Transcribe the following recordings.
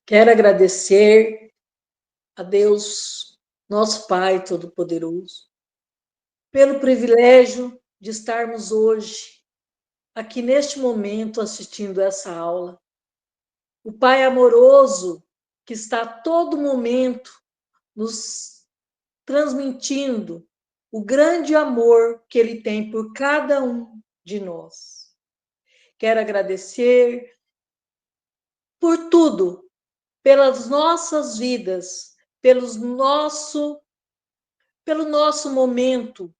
Quero agradecer a Deus, nosso Pai Todo-Poderoso, pelo privilégio de estarmos hoje, aqui neste momento, assistindo essa aula. O Pai amoroso, que está a todo momento nos transmitindo o grande amor que Ele tem por cada um de nós. Quero agradecer por tudo, pelas nossas vidas, pelo nosso momento,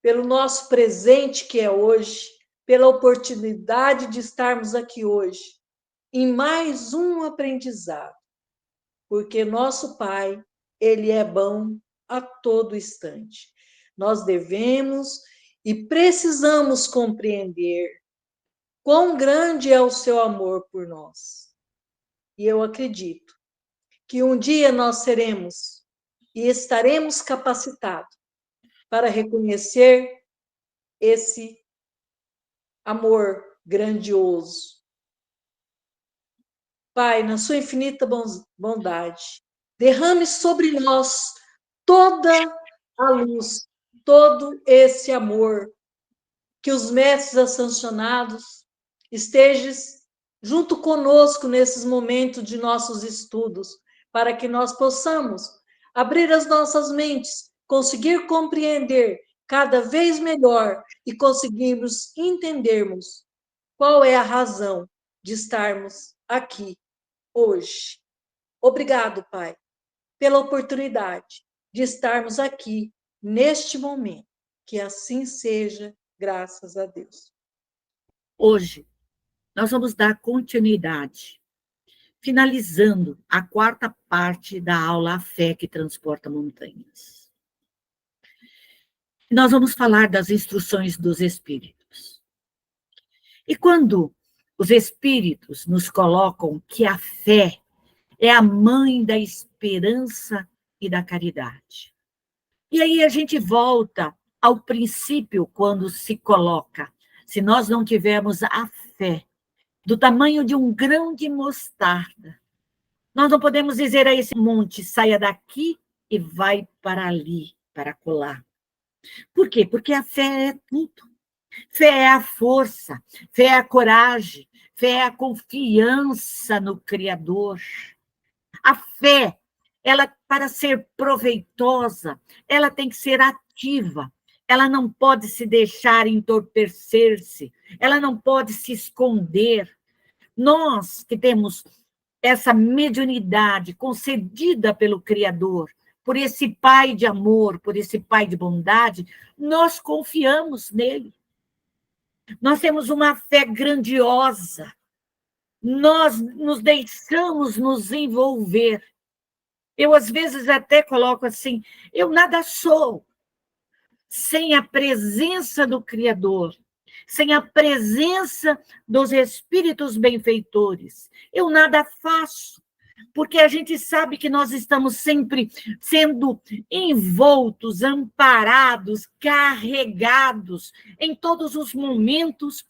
pelo nosso presente que é hoje, pela oportunidade de estarmos aqui hoje, em mais um aprendizado, porque nosso Pai, Ele é bom a todo instante. Nós devemos e precisamos compreender quão grande é o seu amor por nós. E eu acredito que um dia nós seremos e estaremos capacitados para reconhecer esse amor grandioso. Pai, na sua infinita bondade, derrame sobre nós toda a luz, todo esse amor, que os mestres ascensionados estejam junto conosco nesses momentos de nossos estudos, para que nós possamos abrir as nossas mentes, conseguir compreender cada vez melhor e conseguirmos entendermos qual é a razão de estarmos aqui hoje. Obrigado, Pai, pela oportunidade de estarmos aqui neste momento. Que assim seja, graças a Deus. Hoje, nós vamos dar continuidade, finalizando a quarta parte da aula A Fé que Transporta Montanhas. Nós vamos falar das instruções dos Espíritos. E quando os Espíritos nos colocam que a fé é a mãe da esperança e da caridade. E aí a gente volta ao princípio quando se coloca, se nós não tivermos a fé do tamanho de um grão de mostarda, nós não podemos dizer a esse monte, saia daqui e vai para ali, para colar. Por quê? Porque a fé é tudo. Fé é a força, fé é a coragem, fé é a confiança no Criador. A fé, ela, para ser proveitosa, ela tem que ser ativa, ela não pode se deixar entorpecer-se, ela não pode se esconder. Nós que temos essa mediunidade concedida pelo Criador, por esse Pai de amor, por esse Pai de bondade, nós confiamos nele. Nós temos uma fé grandiosa, nós nos deixamos nos envolver. Eu, às vezes, até coloco assim, eu nada sou sem a presença do Criador, sem a presença dos espíritos benfeitores. Eu nada faço, porque a gente sabe que nós estamos sempre sendo envoltos, amparados, carregados em todos os momentos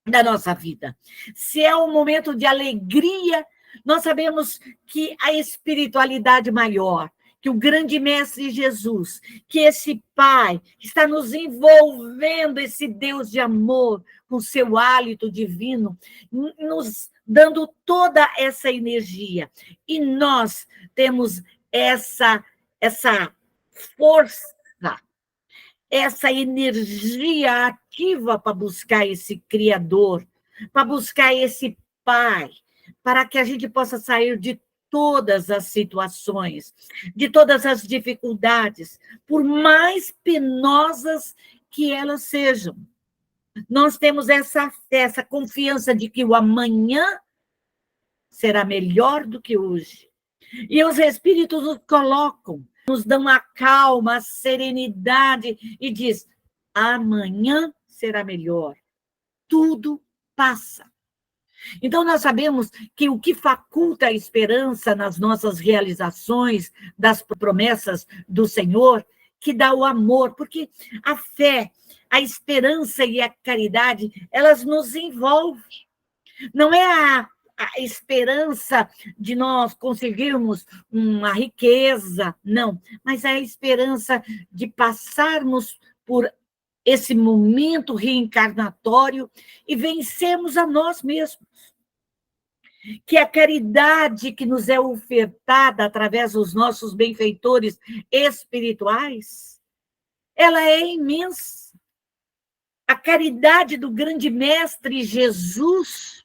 da nossa vida. Se é um momento de alegria, nós sabemos que a espiritualidade maior, que o grande mestre Jesus, que esse Pai está nos envolvendo, esse Deus de amor, com seu hálito divino, nos dando toda essa energia. E nós temos essa força, essa energia ativa para buscar esse Criador, para buscar esse Pai, para que a gente possa sair de todas as situações, de todas as dificuldades, por mais penosas que elas sejam. Nós temos essa fé, essa confiança de que o amanhã será melhor do que hoje. E os Espíritos nos colocam, nos dão a calma, a serenidade e diz, amanhã será melhor. Tudo passa. Então, nós sabemos que o que faculta a esperança nas nossas realizações, das promessas do Senhor, que dá o amor, porque a fé, a esperança e a caridade, elas nos envolvem. Não é a esperança de nós conseguirmos uma riqueza, não, mas é a esperança de passarmos por esse momento reencarnatório e vencermos a nós mesmos. Que a caridade que nos é ofertada através dos nossos benfeitores espirituais, ela é imensa. A caridade do grande mestre Jesus,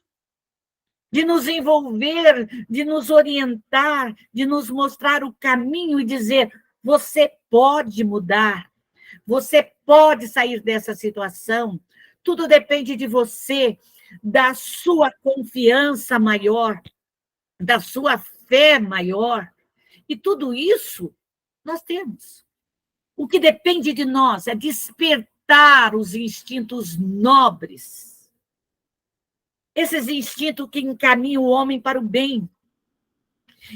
de nos envolver, de nos orientar, de nos mostrar o caminho e dizer: você pode mudar, você pode sair dessa situação, tudo depende de você, da sua confiança maior, da sua fé maior, e tudo isso nós temos. O que depende de nós é despertar os instintos nobres, esses instintos que encaminham o homem para o bem.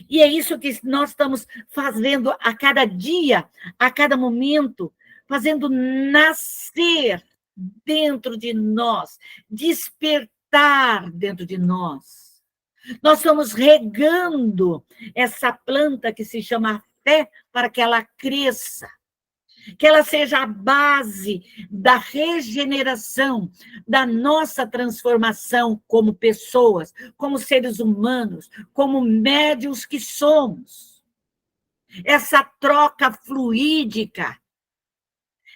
E é isso que nós estamos fazendo a cada dia, a cada momento, fazendo nascer dentro de nós, despertar dentro de nós. Nós estamos regando essa planta que se chama fé para que ela cresça, que ela seja a base da regeneração, da nossa transformação como pessoas, como seres humanos, como médiuns que somos. Essa troca fluídica,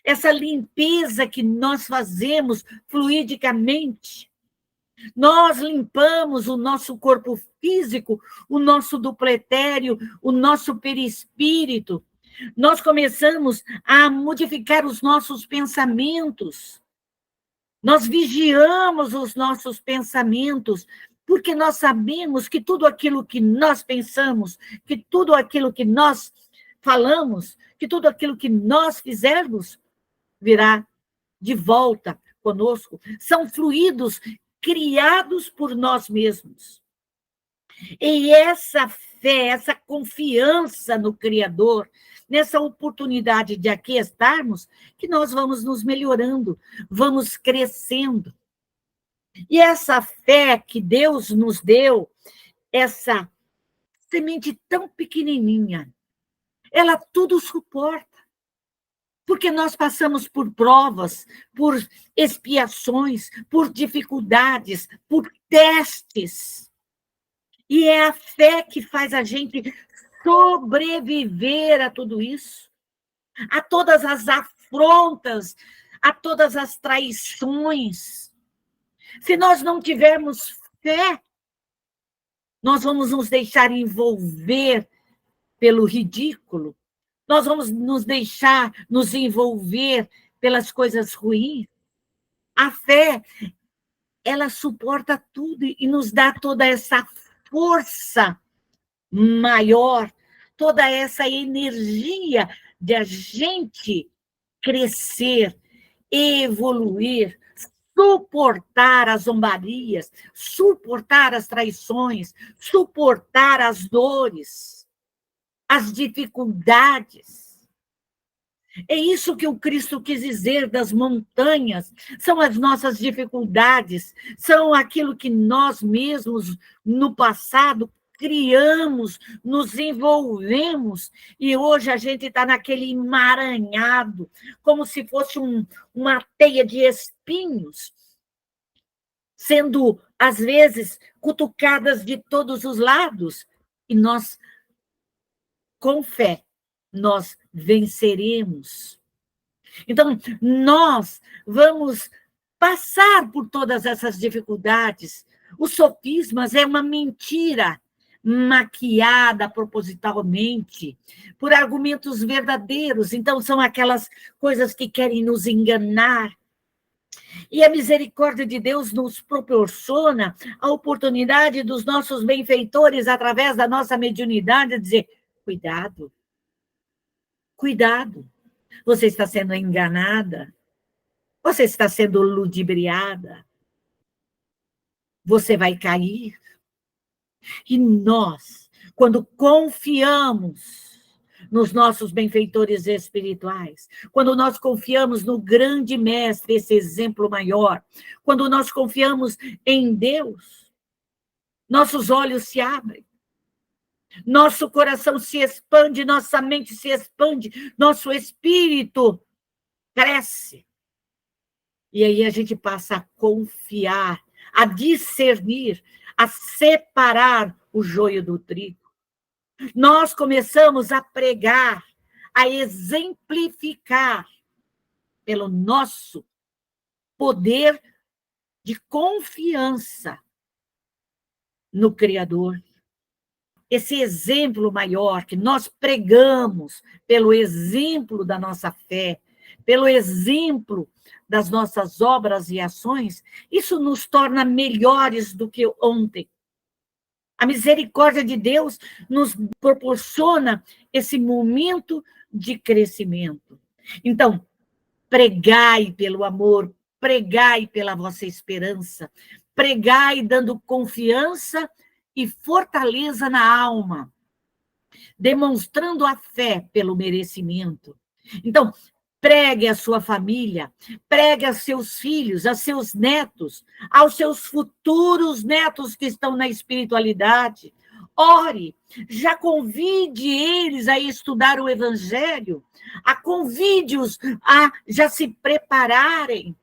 essa limpeza que nós fazemos fluidicamente. Nós limpamos o nosso corpo físico, o nosso duplo etéreo, o nosso perispírito. Nós começamos a modificar os nossos pensamentos. Nós vigiamos os nossos pensamentos, porque nós sabemos que tudo aquilo que nós pensamos, que tudo aquilo que nós falamos, que tudo aquilo que nós fizermos, virá de volta conosco. São fluidos criados por nós mesmos. E essa fé, essa confiança no Criador, nessa oportunidade de aqui estarmos, que nós vamos nos melhorando, vamos crescendo. E essa fé que Deus nos deu, essa semente tão pequenininha, ela tudo suporta. Porque nós passamos por provas, por expiações, por dificuldades, por testes. E é a fé que faz a gente sobreviver a tudo isso, a todas as afrontas, a todas as traições. Se nós não tivermos fé, nós vamos nos deixar envolver pelo ridículo, nós vamos nos deixar nos envolver pelas coisas ruins. A fé, ela suporta tudo e nos dá toda essa força maior, toda essa energia de a gente crescer, evoluir, suportar as zombarias, suportar as traições, suportar as dores, as dificuldades. É isso que o Cristo quis dizer das montanhas, são as nossas dificuldades, são aquilo que nós mesmos, no passado, criamos, nos envolvemos, e hoje a gente está naquele emaranhado, como se fosse uma teia de espinhos, sendo, às vezes, cutucadas de todos os lados, e nós, com fé, nós venceremos. Então, nós vamos passar por todas essas dificuldades. Os sofismas é uma mentira maquiada propositalmente por argumentos verdadeiros. Então, são aquelas coisas que querem nos enganar. E a misericórdia de Deus nos proporciona a oportunidade dos nossos benfeitores, através da nossa mediunidade, dizer: cuidado, cuidado, você está sendo enganada, você está sendo ludibriada, você vai cair. E nós, quando confiamos nos nossos benfeitores espirituais, quando nós confiamos no grande mestre, esse exemplo maior, quando nós confiamos em Deus, nossos olhos se abrem, nosso coração se expande, nossa mente se expande, nosso espírito cresce. E aí a gente passa a confiar, a discernir, a separar o joio do trigo. Nós começamos a pregar, a exemplificar pelo nosso poder de confiança no Criador. Esse exemplo maior que nós pregamos pelo exemplo da nossa fé, pelo exemplo das nossas obras e ações, isso nos torna melhores do que ontem. A misericórdia de Deus nos proporciona esse momento de crescimento. Então, pregai pelo amor, pregai pela vossa esperança, pregai dando confiança e fortaleza na alma, demonstrando a fé pelo merecimento. Então, pregue a sua família, pregue a seus filhos, a seus netos, aos seus futuros netos que estão na espiritualidade. Ore, já convide eles a estudar o Evangelho, convide-os a já se prepararem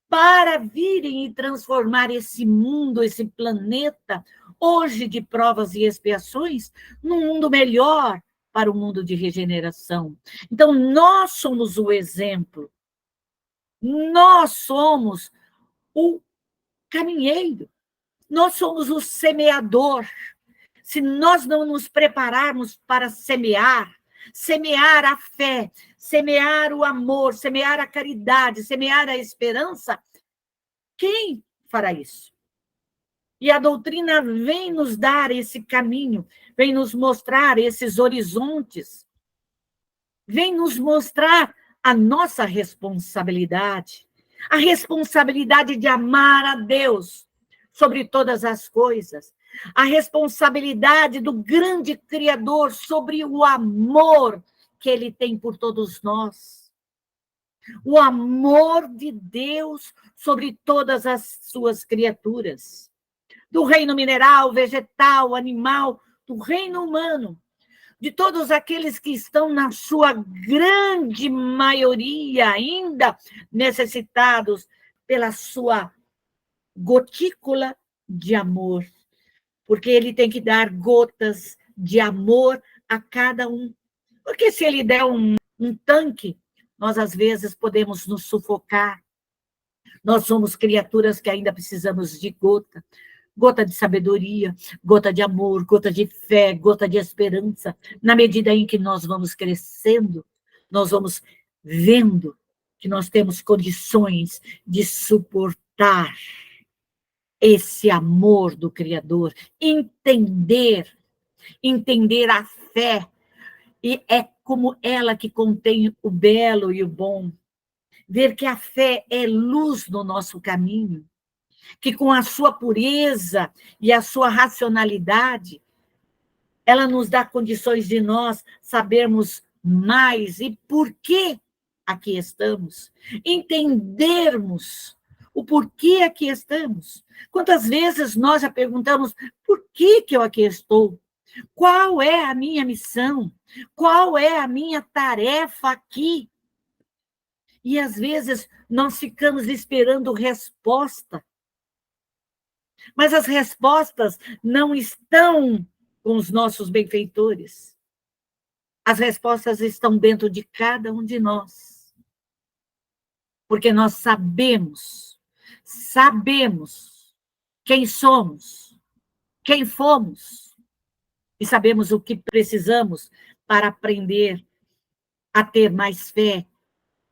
para virem e transformar esse mundo, esse planeta, hoje de provas e expiações, num mundo melhor, para o mundo de regeneração. Então, nós somos o exemplo. Nós somos o caminheiro. Nós somos o semeador. Se nós não nos prepararmos para semear a fé, semear o amor, semear a caridade, semear a esperança, quem fará isso? E a doutrina vem nos dar esse caminho, vem nos mostrar esses horizontes, vem nos mostrar a nossa responsabilidade, a responsabilidade de amar a Deus sobre todas as coisas, a responsabilidade do grande Criador sobre o amor que Ele tem por todos nós. O amor de Deus sobre todas as suas criaturas. Do reino mineral, vegetal, animal, do reino humano, de todos aqueles que estão, na sua grande maioria, ainda necessitados pela sua gotícula de amor, porque ele tem que dar gotas de amor a cada um. Porque se ele der um tanque, nós às vezes podemos nos sufocar. Nós somos criaturas que ainda precisamos de gota. Gota de sabedoria, gota de amor, gota de fé, gota de esperança. Na medida em que nós vamos crescendo, nós vamos vendo que nós temos condições de suportar esse amor do Criador, entender a fé, e é como ela que contém o belo e o bom. Ver que a fé é luz no nosso caminho, que com a sua pureza e a sua racionalidade, ela nos dá condições de nós sabermos mais e por que aqui estamos, entendermos o porquê aqui estamos. Quantas vezes nós já perguntamos, por que eu aqui estou? Qual é a minha missão? Qual é a minha tarefa aqui? E às vezes nós ficamos esperando resposta. Mas as respostas não estão com os nossos benfeitores. As respostas estão dentro de cada um de nós. Porque nós sabemos quem somos, quem fomos, e sabemos o que precisamos para aprender a ter mais fé,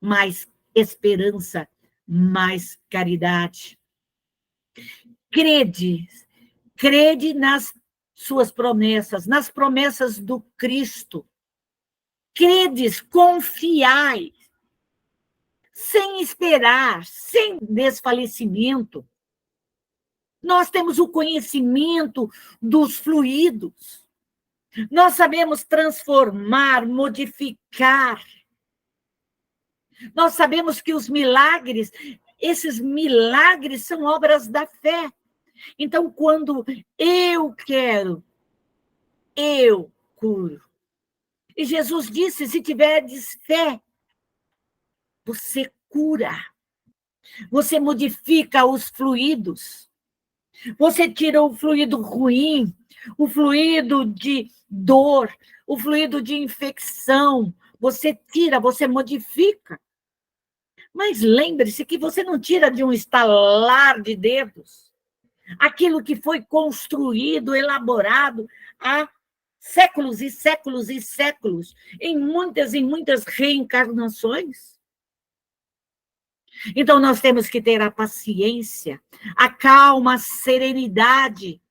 mais esperança, mais caridade. Crede nas suas promessas, nas promessas do Cristo. Credes, confiai, sem esperar, sem desfalecimento. Nós temos o conhecimento dos fluidos. Nós sabemos transformar, modificar. Nós sabemos que os milagres, esses milagres são obras da fé. Então, quando eu quero, eu curo. E Jesus disse, se tiverdes fé, você cura. Você modifica os fluidos. Você tira o fluido ruim, o fluido de dor, o fluido de infecção. Você tira, você modifica. Mas lembre-se que você não tira de um estalar de dedos aquilo que foi construído, elaborado há séculos e séculos e séculos, em muitas e muitas reencarnações. Então, nós temos que ter a paciência, a calma, a serenidade,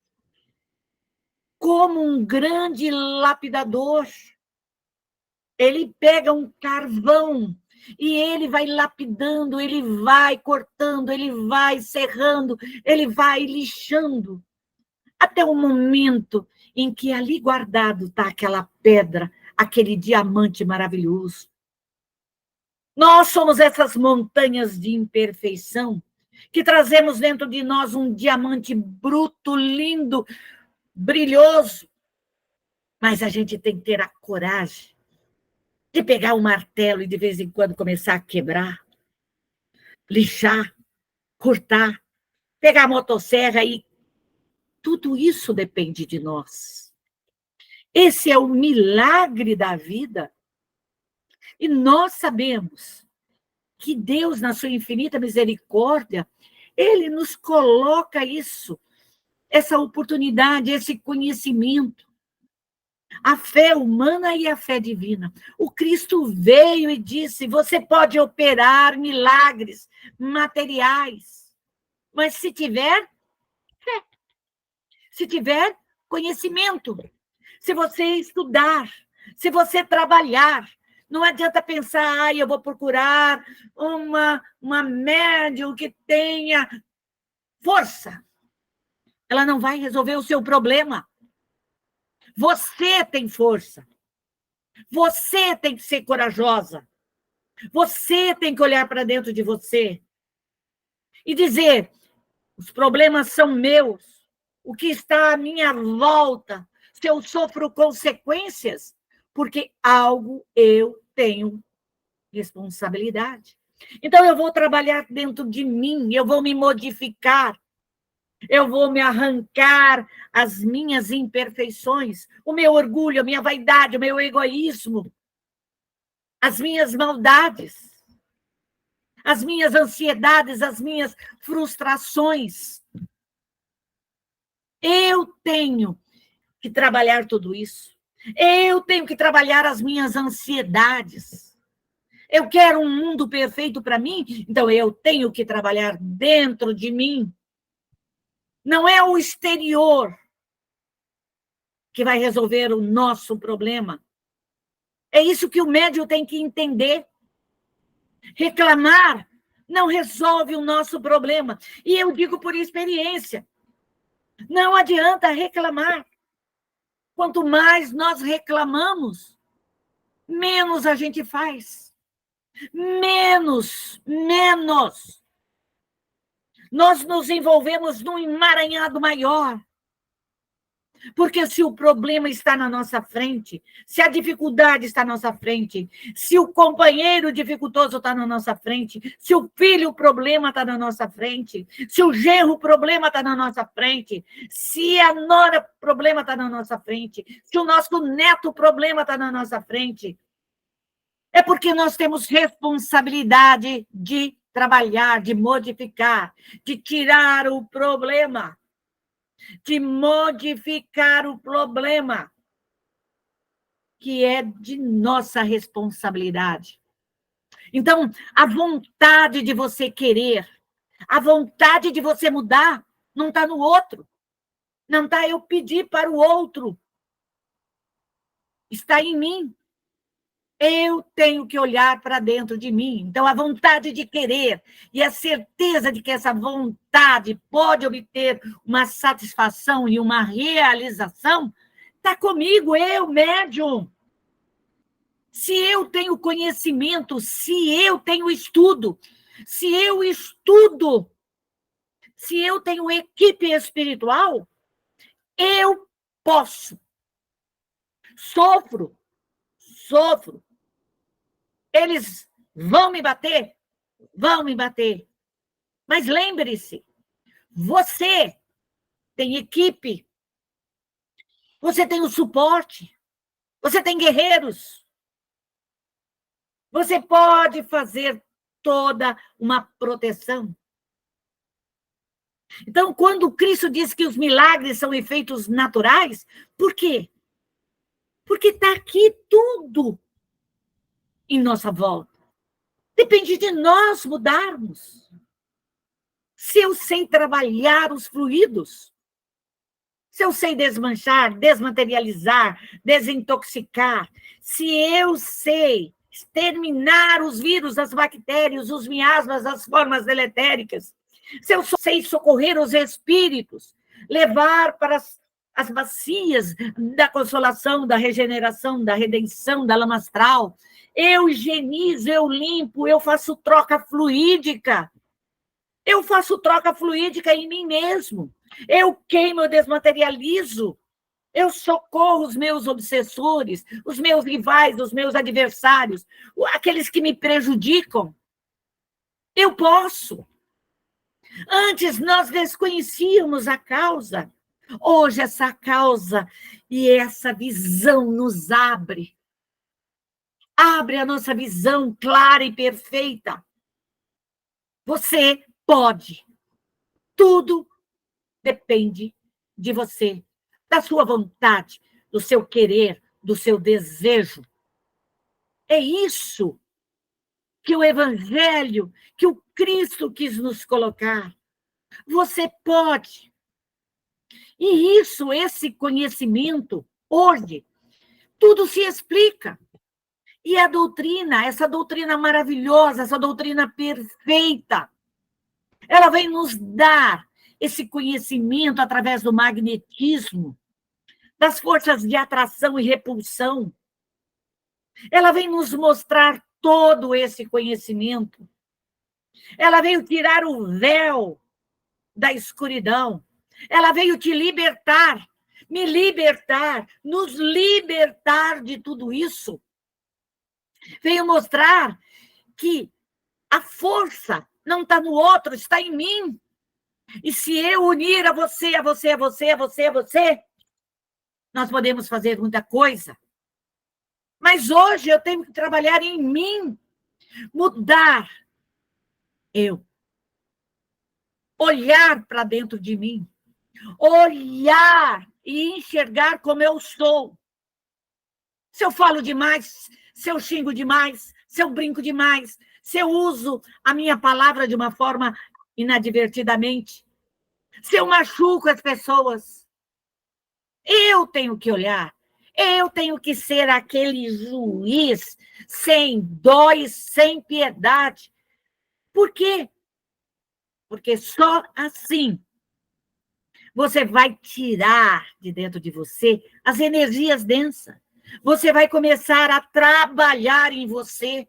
como um grande lapidador. Ele pega um carvão e ele vai lapidando, ele vai cortando, ele vai serrando, ele vai lixando, até o momento em que ali guardado está aquela pedra, aquele diamante maravilhoso. Nós somos essas montanhas de imperfeição que trazemos dentro de nós um diamante bruto, lindo, brilhoso. Mas a gente tem que ter a coragem de pegar um martelo e de vez em quando começar a quebrar, lixar, cortar, pegar a motosserra e tudo isso depende de nós. Esse é o milagre da vida. E nós sabemos que Deus, na sua infinita misericórdia, ele nos coloca isso, essa oportunidade, esse conhecimento. A fé humana e a fé divina. O Cristo veio e disse, você pode operar milagres materiais, mas se tiver fé, se tiver conhecimento, se você estudar, se você trabalhar, não adianta pensar, eu vou procurar uma médium que tenha força. Ela não vai resolver o seu problema. Você tem força. Você tem que ser corajosa. Você tem que olhar para dentro de você e dizer, os problemas são meus. O que está à minha volta, se eu sofro consequências, porque algo eu tenho responsabilidade. Então, eu vou trabalhar dentro de mim, eu vou me modificar, eu vou me arrancar as minhas imperfeições, o meu orgulho, a minha vaidade, o meu egoísmo, as minhas maldades, as minhas ansiedades, as minhas frustrações. Eu tenho que trabalhar tudo isso. Eu tenho que trabalhar as minhas ansiedades. Eu quero um mundo perfeito para mim, então eu tenho que trabalhar dentro de mim. Não é o exterior que vai resolver o nosso problema. É isso que o médium tem que entender. Reclamar não resolve o nosso problema. E eu digo por experiência, não adianta reclamar. Quanto mais nós reclamamos, menos a gente faz. Menos. Nós nos envolvemos num emaranhado maior. Porque se o problema está na nossa frente, se a dificuldade está na nossa frente, se o companheiro dificultoso está na nossa frente, se o filho problema está na nossa frente, se o genro problema está na nossa frente, se a nora problema está na nossa frente, se o nosso neto problema está na nossa frente, é porque nós temos responsabilidade de trabalhar, de modificar, de tirar o problema, de modificar o problema, que é de nossa responsabilidade. Então, a vontade de você querer, a vontade de você mudar, não está no outro. Não está eu pedir para o outro. Está em mim. Eu tenho que olhar para dentro de mim. Então, a vontade de querer e a certeza de que essa vontade pode obter uma satisfação e uma realização, está comigo, eu, médium. Se eu tenho conhecimento, se eu tenho estudo, se eu estudo Se eu tenho equipe espiritual, eu posso. Sofro. Eles vão me bater? Vão me bater. Mas lembre-se, você tem equipe, você tem o suporte, você tem guerreiros. Você pode fazer toda uma proteção. Então, quando Cristo diz que os milagres são efeitos naturais, por quê? Porque está aqui tudo em nossa volta. Depende de nós mudarmos. Se eu sei trabalhar os fluidos, se eu sei desmanchar, desmaterializar, desintoxicar, se eu sei exterminar os vírus, as bactérias, os miasmas, as formas deletéricas, se eu sei socorrer os espíritos, levar para as bacias da consolação, da regeneração, da redenção, da lama astral, eu higienizo, eu limpo, eu faço troca fluídica. Eu faço troca fluídica em mim mesmo. Eu queimo, eu desmaterializo. Eu socorro os meus obsessores, os meus rivais, os meus adversários, aqueles que me prejudicam. Eu posso. Antes nós desconhecíamos a causa. Hoje essa causa e essa visão nos abre. Abre a nossa visão clara e perfeita. Você pode. Tudo depende de você, da sua vontade, do seu querer, do seu desejo. É isso que o Evangelho, que o Cristo quis nos colocar. Você pode. E isso, esse conhecimento, hoje, tudo se explica. E a doutrina, essa doutrina maravilhosa, essa doutrina perfeita, ela vem nos dar esse conhecimento através do magnetismo, das forças de atração e repulsão. Ela vem nos mostrar todo esse conhecimento. Ela veio tirar o véu da escuridão. Ela veio te libertar, me libertar, nos libertar de tudo isso. Veio mostrar que a força não está no outro, está em mim. E se eu unir a você, nós podemos fazer muita coisa. Mas hoje eu tenho que trabalhar em mim, mudar. Eu. Olhar para dentro de mim. Olhar e enxergar como eu sou. Se eu falo demais, se eu xingo demais, se eu brinco demais, se eu uso a minha palavra de uma forma inadvertidamente, se eu machuco as pessoas, eu tenho que olhar, eu tenho que ser aquele juiz sem dó e sem piedade. Por quê? Porque só assim você vai tirar de dentro de você as energias densas. Você vai começar a trabalhar em você.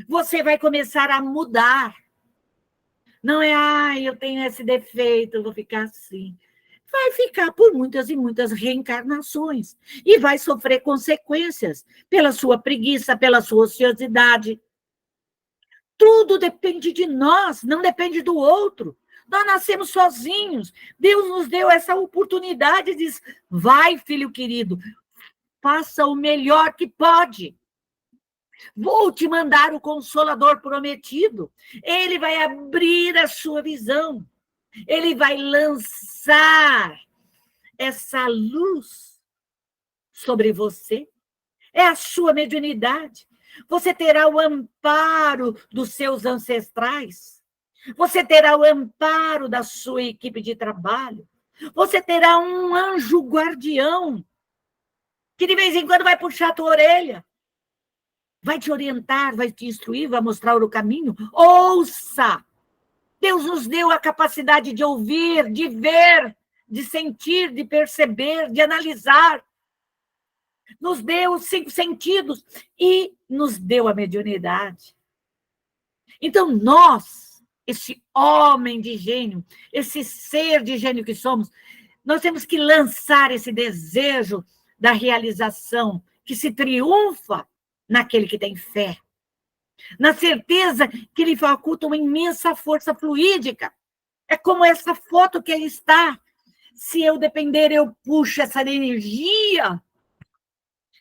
Você vai começar a mudar. Não é, eu tenho esse defeito, eu vou ficar assim. Vai ficar por muitas e muitas reencarnações. E vai sofrer consequências pela sua preguiça, pela sua ociosidade. Tudo depende de nós, não depende do outro. Nós nascemos sozinhos. Deus nos deu essa oportunidade e diz, vai, filho querido, faça o melhor que pode. Vou te mandar o Consolador prometido. Ele vai abrir a sua visão. Ele vai lançar essa luz sobre você. É a sua mediunidade. Você terá o amparo dos seus ancestrais. Você terá o amparo da sua equipe de trabalho. Você terá um anjo guardião que de vez em quando vai puxar a tua orelha. Vai te orientar, vai te instruir, vai mostrar o caminho. Ouça! Deus nos deu a capacidade de ouvir, de ver, de sentir, de perceber, de analisar. Nos deu os 5 sentidos e nos deu a mediunidade. Então, nós esse homem de gênio, esse ser de gênio que somos, nós temos que lançar esse desejo da realização, que se triunfa naquele que tem fé, na certeza que lhe faculta uma imensa força fluídica. É como essa foto que aí está. Se eu depender, eu puxo essa energia.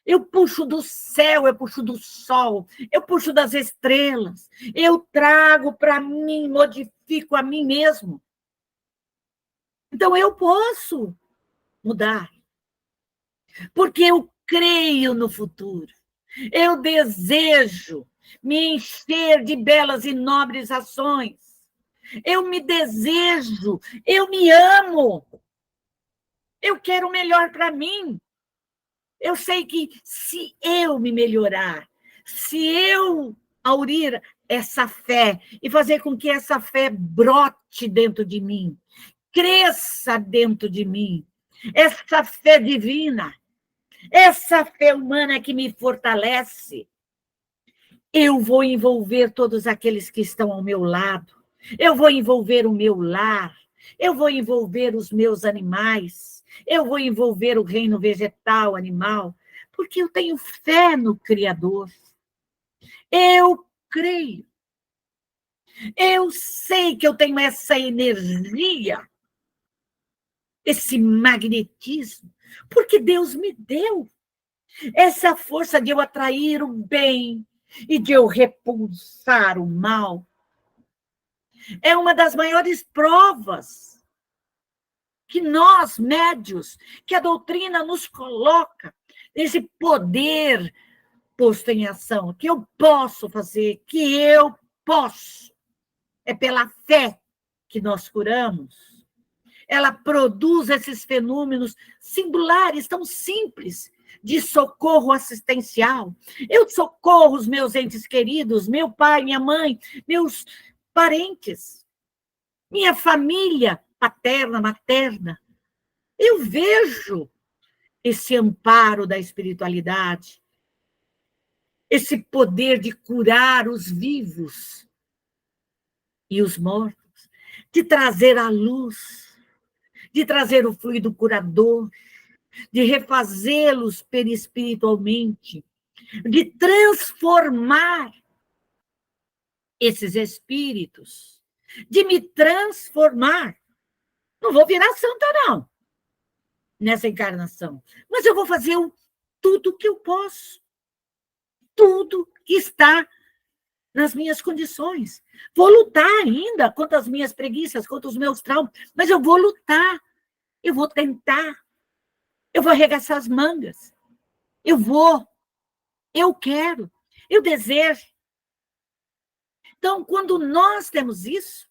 Eu puxo do céu, eu puxo do sol, eu puxo das estrelas. Eu trago para mim, modifico a mim mesmo. Então, eu posso mudar. Porque eu creio no futuro. Eu desejo me encher de belas e nobres ações. Eu me desejo, eu me amo. Eu quero o melhor para mim. Eu sei que se eu me melhorar, se eu aurir essa fé e fazer com que essa fé brote dentro de mim, cresça dentro de mim, essa fé divina, essa fé humana que me fortalece, eu vou envolver todos aqueles que estão ao meu lado, eu vou envolver o meu lar, eu vou envolver os meus animais, eu vou envolver o reino vegetal, animal, porque eu tenho fé no Criador. Eu creio. Eu sei que eu tenho essa energia, esse magnetismo, porque Deus me deu essa força de eu atrair o bem e de eu repulsar o mal. É uma das maiores provas que nós, médios, que a doutrina nos coloca, esse poder posto em ação, que eu posso fazer, que eu posso. É pela fé que nós curamos. Ela produz esses fenômenos singulares, tão simples, de socorro assistencial. Eu socorro os meus entes queridos, meu pai, minha mãe, meus parentes, minha família paterna, materna. Eu vejo esse amparo da espiritualidade, esse poder de curar os vivos e os mortos, de trazer a luz, de trazer o fluido curador, de refazê-los perispiritualmente, de transformar esses espíritos, de me transformar. Não vou virar santa, não, nessa encarnação, mas eu vou fazer tudo o que eu posso, tudo que está nas minhas condições. Vou lutar ainda contra as minhas preguiças, contra os meus traumas, mas eu vou lutar, eu vou tentar, eu vou arregaçar as mangas, eu quero, eu desejo. Então, quando nós temos isso,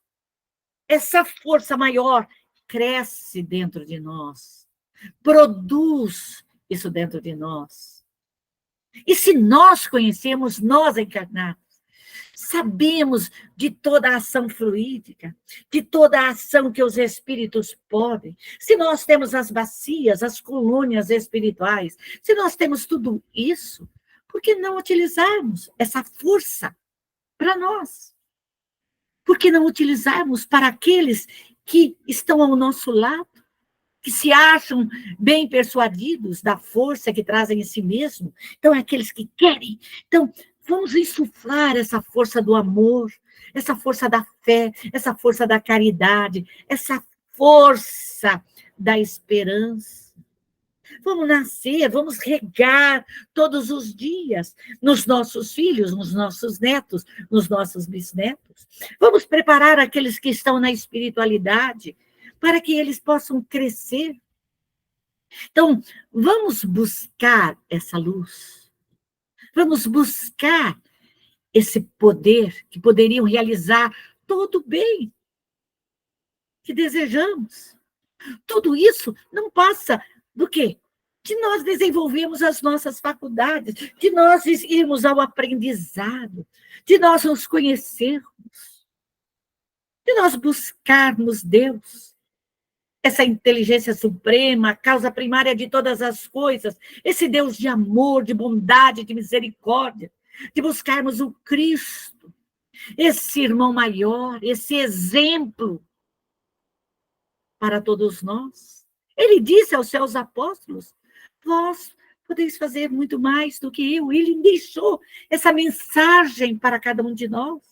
essa força maior cresce dentro de nós, produz isso dentro de nós. E se nós conhecemos, nós encarnados, sabemos de toda a ação fluídica, de toda a ação que os espíritos podem, se nós temos as bacias, as colônias espirituais, se nós temos tudo isso, por que não utilizarmos essa força para nós? Por que não utilizarmos para aqueles que estão ao nosso lado, que se acham bem persuadidos da força que trazem em si mesmo? Então, é aqueles que querem. Então, vamos insuflar essa força do amor, essa força da fé, essa força da caridade, essa força da esperança. Vamos nascer, vamos regar todos os dias nos nossos filhos, nos nossos netos, nos nossos bisnetos. Vamos preparar aqueles que estão na espiritualidade para que eles possam crescer. Então, vamos buscar essa luz. Vamos buscar esse poder que poderiam realizar todo o bem que desejamos. Tudo isso não passa do quê? De nós desenvolvermos as nossas faculdades, de nós irmos ao aprendizado, de nós nos conhecermos, de nós buscarmos Deus, essa inteligência suprema, a causa primária de todas as coisas, esse Deus de amor, de bondade, de misericórdia, de buscarmos o Cristo, esse irmão maior, esse exemplo para todos nós. Ele disse aos seus apóstolos: vós podeis fazer muito mais do que eu. Ele deixou essa mensagem para cada um de nós.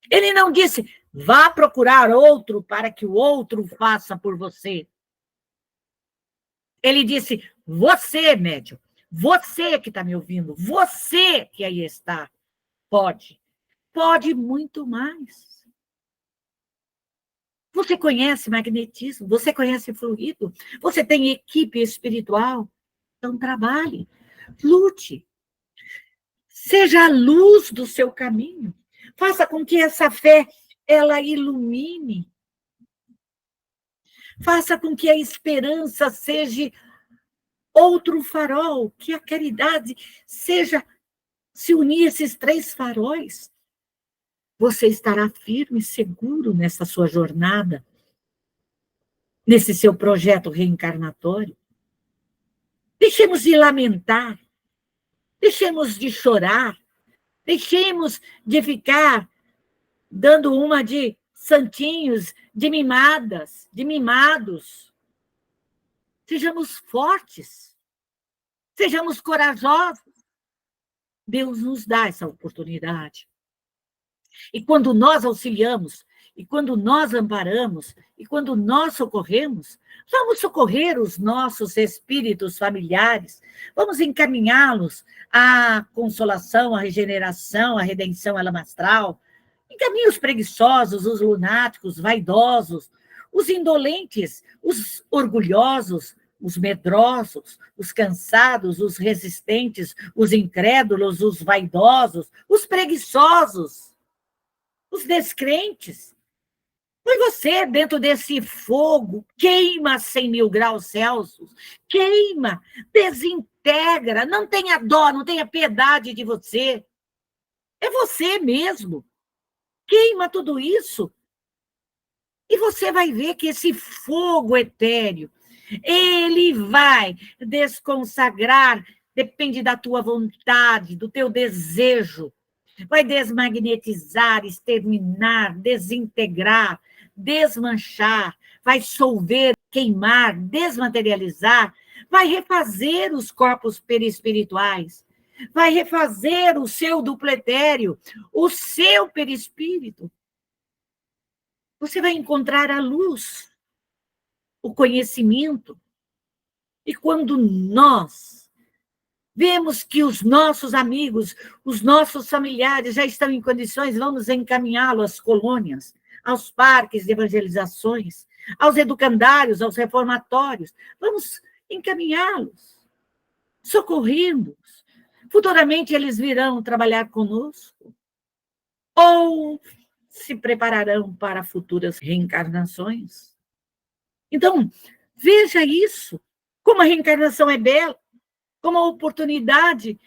Ele não disse: vá procurar outro para que o outro faça por você. Ele disse: você, médium, você que está me ouvindo, você que aí está, pode muito mais. Você conhece magnetismo, você conhece fluido, você tem equipe espiritual, então trabalhe, lute, seja a luz do seu caminho, faça com que essa fé, ela ilumine, faça com que a esperança seja outro farol, que a caridade seja, se unir esses 3 faróis, você estará firme e seguro nessa sua jornada, nesse seu projeto reencarnatório. Deixemos de lamentar, deixemos de chorar, deixemos de ficar dando uma de santinhos, de mimadas, de mimados. Sejamos fortes, sejamos corajosos. Deus nos dá essa oportunidade. E quando nós auxiliamos, e quando nós amparamos, e quando nós socorremos, vamos socorrer os nossos espíritos familiares, vamos encaminhá-los à consolação, à regeneração, à redenção alamastral. Encaminhe os preguiçosos, os lunáticos, vaidosos, os indolentes, os orgulhosos, os medrosos, os cansados, os resistentes, os incrédulos, os vaidosos, os preguiçosos, os descrentes. Foi você dentro desse fogo, queima 100.000 graus Celsius, queima, desintegra, não tenha dó, não tenha piedade de você. É você mesmo. Queima tudo isso. E você vai ver que esse fogo etéreo, ele vai desconsagrar, depende da tua vontade, do teu desejo, vai desmagnetizar, exterminar, desintegrar, desmanchar, vai solver, queimar, desmaterializar, vai refazer os corpos perispirituais, vai refazer o seu duplo etéreo, o seu perispírito. Você vai encontrar a luz, o conhecimento. E quando nós vemos que os nossos amigos, os nossos familiares já estão em condições, vamos encaminhá-los às colônias, aos parques de evangelizações, aos educandários, aos reformatórios. Vamos encaminhá-los, socorrendo-os. Futuramente eles virão trabalhar conosco ou se prepararão para futuras reencarnações. Então, veja isso, como a reencarnação é bela, como a oportunidade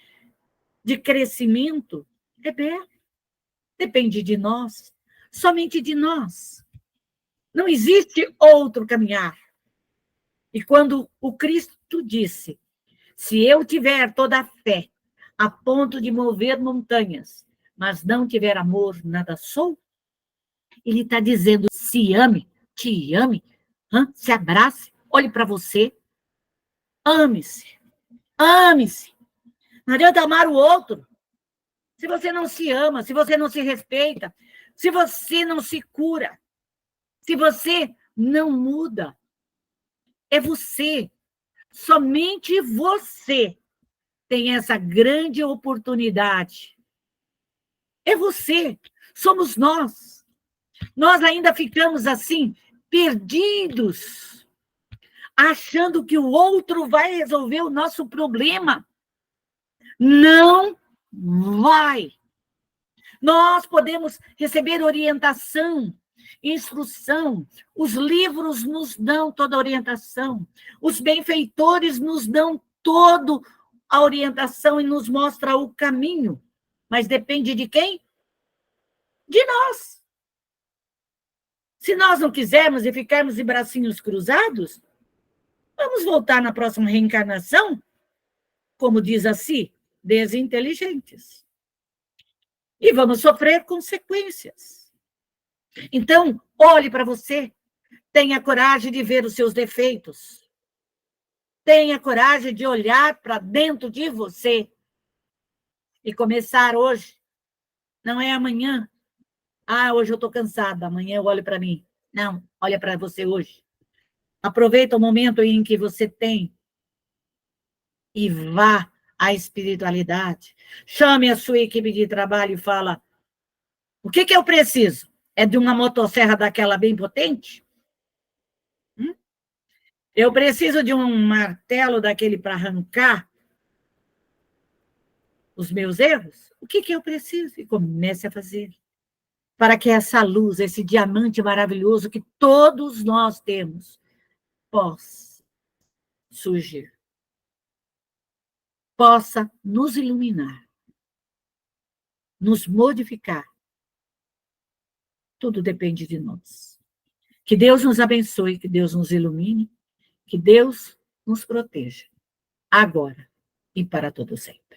de crescimento é bela. Depende de nós, somente de nós. Não existe outro caminhar. E quando o Cristo disse, se eu tiver toda a fé a ponto de mover montanhas, mas não tiver amor, nada sou, ele está dizendo, se ame, te ame, se abrace, olhe para você, ame-se, ame-se. Não adianta amar o outro se você não se ama, se você não se respeita, se você não se cura, se você não muda. É você, somente você tem essa grande oportunidade. É você, somos nós. Nós ainda ficamos assim, perdidos, achando que o outro vai resolver o nosso problema. Não vai. Nós podemos receber orientação, instrução, os livros nos dão toda a orientação, os benfeitores nos dão toda a orientação e nos mostra o caminho, mas depende de quem? De nós. Se nós não quisermos e ficarmos de bracinhos cruzados, vamos voltar na próxima reencarnação, como diz assim, desinteligentes. E vamos sofrer consequências. Então, olhe para você. Tenha coragem de ver os seus defeitos. Tenha coragem de olhar para dentro de você. E começar hoje. Não é amanhã. Ah, hoje eu estou cansada. Amanhã eu olho para mim. Não, olha para você hoje. Aproveita o momento em que você tem e vá à espiritualidade. Chame a sua equipe de trabalho e fala: o que eu preciso? É de uma motosserra daquela bem potente? Eu preciso de um martelo daquele para arrancar os meus erros? O que eu preciso? E comece a fazer. Para que essa luz, esse diamante maravilhoso que todos nós temos, possa surgir. Possa nos iluminar. Nos modificar. Tudo depende de nós. Que Deus nos abençoe, que Deus nos ilumine, que Deus nos proteja, agora e para todo sempre.